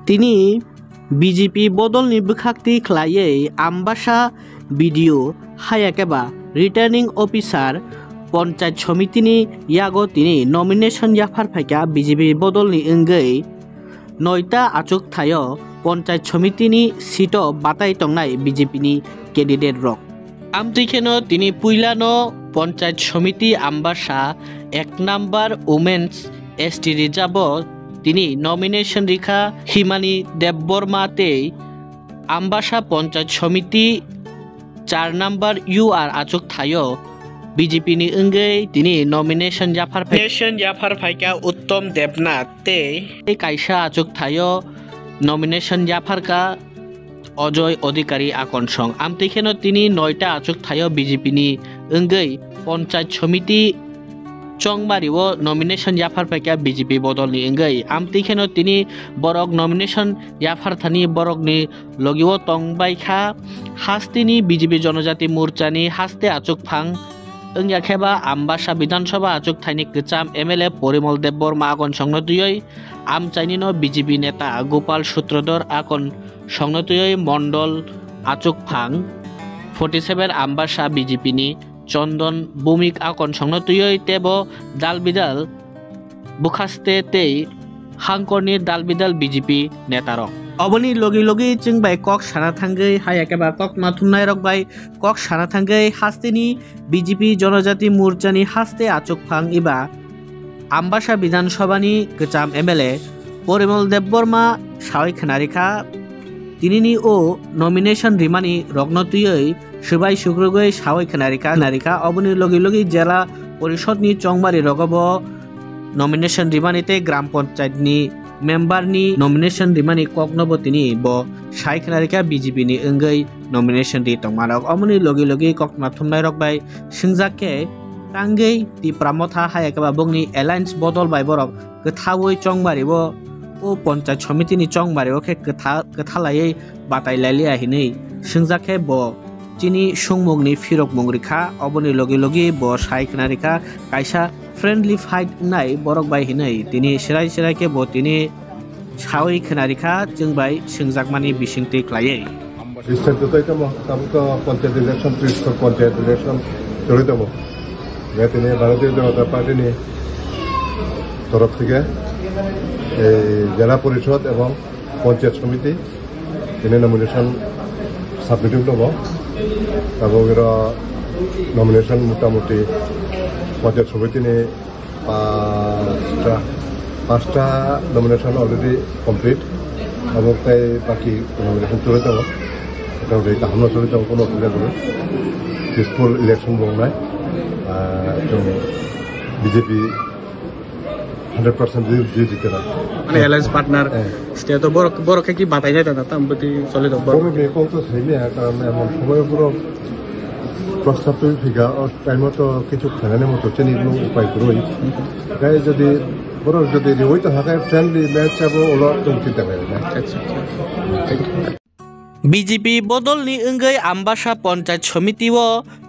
তিনি BJP বদলनि बोखाक्ति ख्लायै आमबासा video हायाकेबा returning अफिसार पन्चायत समितिनि यागो तिनि नमिनेशन याफार फाइका बिजेपि बदलनि अंगै 9टा आचुक थायो पन्चायत समितिनि सीट बाताय तंनाय बिजेपिनि कैंडिडेट रक आमतिखेनो तिनि पुइलानो पन्चायत समिति आमबासा 1 नम्बर वुमेन्स एसटी रिजार्व तिनि नमिनेशन रिखा हिमानी देबबर्मा ते आमबासा पन्चायत समिति 4 नम्बर यूआर आचुक थायो बीजेपी नि अंगै तिनि नमिनेशन जाफार फाइका उत्तम देबनाथ ते कायसा आचुक थायो नमिनेशन जाफारका अजय अधिकारी आकर्षण आमतिखेनो तिनि 9टा आचुक थायो बीजेपी नि अंगै पन्चायत समिति चंगमारिओ नमिनेशन याफार फाइका बीजेपी बदलनि अंगै आमतिखेनो तिनि बरक नमिनेशन याफार थानि बरकनि लगिओ तंबाइखा हास्तिनि बीजेपी जनजाति मोर्चानि हास्ते आचुक फां अंग्याखेबा आमबासा विधानसभा आचुक थाइनि कचाम एमएलए परिमल देबबर्मा आगन संगनतुयै आमचाइनिनो बीजेपी नेता गोपाल सूत्रधर आगन संगनतुयै मंडल आचुक फां 47 आमबासा बीजेपी नि चंदन भूमिक आकन संगनतुयै तेबो दालबिदाल बुखास्ते ते हांकरनि दालबिदाल बीजेपी नेतारक अबनि लगी लगी चिंबाय कक साना थांगै हायाकेबा कक नाथुमनाय रकबाय कक साना थांगै हास्तेनि बीजेपी जनजाति मोर्चानि हास्ते आचुक फां इबा आमबासा विधानसभानि कचाम एमएलए परिमल देबबर्मा सावै खनारिखा तिनिनि ओ नमिनेशन रिमानि रगनतुयै सुबाय सुग्रुगै सावै खनारिखा अबनि लगी लगी जिला परिषदनि चंगमारि रगब नमिनेशन रिमानिते ग्राम पंचायतनि मेम्बारनि नमिनेशन रिमानि ककनबो तिनि ब साय खनारिखा बीजेपी नि अंगै नमिनेशन रि तंमारक अमनि लगी लगी कक नाथुमनाय रकबाय सिंजाके तांगै ति प्रामथा हायाकेबा बंनि एलायन्स बदल बाय बरक गथावै चंगमारिबो ओ पन्चायत समितिनि चंगमारिओ खे गथालायै बातायलायलिया हिनै सिंजाके ब चिनी सुंगमुगनि फिरक मंगरिखा अबनि लगी लगी ब साय खनारिखा कायसा फ्रेंडली फाइट नाय बरक बाय हिनै तिनि सिराय सिरायके ब तिनि सावै खनारिखा जोंबाय सिंजाकमानि बिसिंति ख्लायै डिस्ट्रिक्ट तैतमो तामको पंचायत इलेक्शन त्रिस्थ पंचायत इलेक्शन जड़ितमो बेतिनि भारतीय जनता पार्टी नि तरफ থেকে जिला परिषद एवं पंचायत समिति तिनि नमिनेशन सबमिट दङ ताबोर नमिनेशन मोटामुटी पंचायत समिति ने 5टा नमिनेशन अलरेडी कमप्लीट अब बाकी नमिनेशन चले दङ এটা गाहाम चले दङ কোনো অসুবিধা নেই পিসফুল इलेक्शन बंनाय बीजेपी 100% जीते ना माने एलायंस पार्टनार स्टे तो बरके की बाताय जाता ना तामबति चले दङ बरके बेखौ तो सैने कारण एमन সময়পুরো प्रस्ताव तो फिगा और टाइम तो किछु खाने मतो चेनी उपाय रही गाय जदि बरो जदि रिवई तो हाकाय फ्रेंडली मैच अब ओला तुम चिंता करना बीजेपी बदलनि अंगै आमबासा पन्चायत समितिओ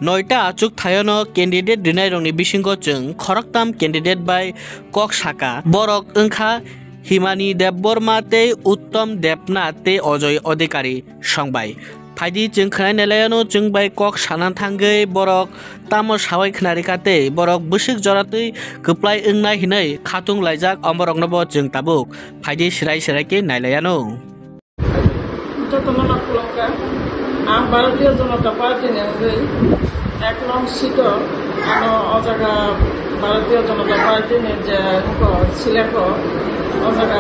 9टा आचुक थायनो कैंडिडेट दिनायरंनि बिसिंगो जों खरकताम कैंडिडेट बाय कक साका बरक अंखा हिमानी देबबर्मा ते उत्तम देबनाथ ते अजय अधिकारी संबाय फाइदि जों खोनाय नेलायानो जों बाय कक साना थांगै बरक तामो सावै खनारिखाते बरक बुसिक जरातै गोप्लाय ओंनाय हिनै खाथुं लायजाक अमरकनबो जों ताबुक फाइदि सिराय सिरायके नायलायानो भारतीय जनता पार्टी ने 1 नং सीट अजागा भारतीय जनता पार्टी ने सिलेक्ट अजागा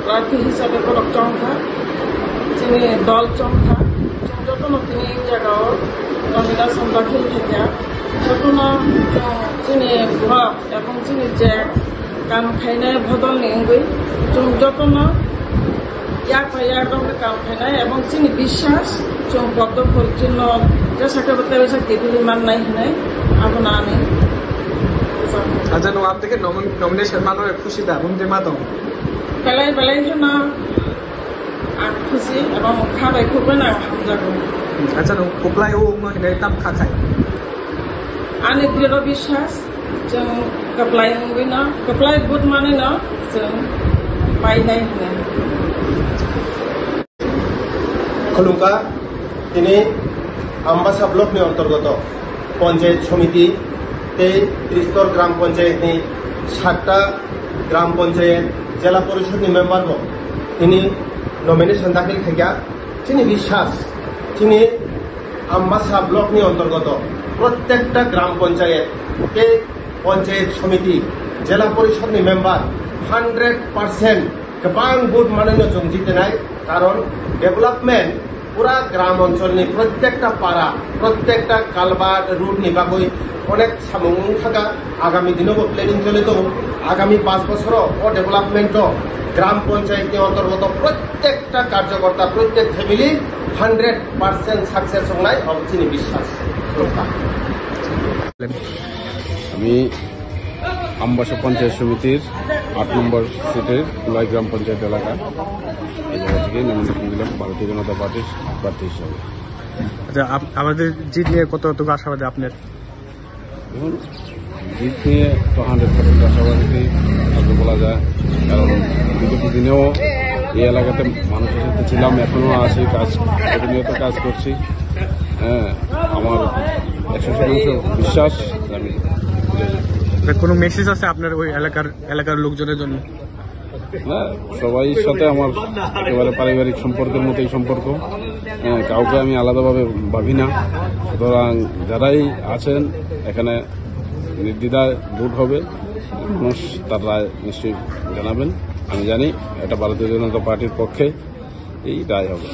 प्रार्थी हिसाब से चौंका তিনি দল চংখা যতন তিনি জায়গা নমিনেশন দাখিল থেকে যতন তিনি ব্লক এবং তিনি যে কাম খাইনায় বদল নিঙ্গই যতন কাম খাইনায় এবং তিনি বিশ্বাস जों बद्दफल चिन्ह जैसा बताया केबिली मान नहीं है अब ना नहीं अच्छा नो आप देखे नॉमिनेशन मानो खुशी दा बुंदे मा दं बेलाय है ना खुशी एवं खाबाय को बना हम जागो अच्छा नो कोप्लाय ओ मा हिने ताम खाखाय आने दृढ़ विश्वास जों कप्लाय होइना कप्लाय बुद माने ना जों बायनाय होनो खुलुमका दिनै आम्बासा ब्लकनि अंतर्गत पंचायत समिति त्रिस्तर ग्राम पंचायतनि 7टा ग्राम पंचायत जिला परिषदनि मेम्बार दिनै नमिनेशन दाखिल खायगा दिनै विश्वास दिनै आम्बासा ब्लकनि अंतर्गत प्रत्येकटा ग्राम पंचायत पंचायत समिति जिला परिषदनि मेम्बार 100% गोबां भोट माननो जों जितेनाय कारण डेभेलपमेंट पूरा ग्राम अंचलनि प्रत्येकटा पारा प्रत्येकटा कालबार रूटनि बागै अनेक सामुं थागा आगामी दिनाव प्लेनिंग चले दं आगामी 5 বছরও डेभेलपमेंट ग्राम पंचायतनि अंतर्गत प्रत्येकटा कार्यकर्ता प्रत्येक फैमिली 100% सक्सेस होनाय अबथिनि विश्वास আমি আমবাসা পঞ্চায়েত সমিতির 8 নম্বর সিটের কুলাই গ্রাম পঞ্চায়েত এলাকা এই জায়গা থেকে নমিনেশন দিলাম ভারতীয় জনতা পার্টির প্রার্থী হিসাবে। আচ্ছা, আমাদের জিত নিয়ে কতটুকু আশাবাদী আপনার? এখন জিত নিয়ে তো 100% আশাবাদী আগে বলা যায়, কারণ বিগত দিনেও এই এলাকাতে মানুষের সাথে ছিলাম, এখনও আছি, কাজ প্রতিনিয়ত কাজ করছি। হ্যাঁ, আমার 100% বিশ্বাস আমি। কোনো মেসেজ আছে আপনার ওই এলাকার লোকজনের জন্য? হ্যাঁ, সবাই সাথে আমার একেবারে পারিবারিক সম্পর্কের মতোই সম্পর্ক। হ্যাঁ, কাউকে আমি আলাদাভাবে ভাবি না। সুতরাং যারাই আছেন এখানে নির্দ্বিধায় ভোট হবে, মানুষ তার রায় নিশ্চয়ই জানাবেন। আমি জানি এটা ভারতীয় জনতা পার্টির পক্ষে এই রায় হবে।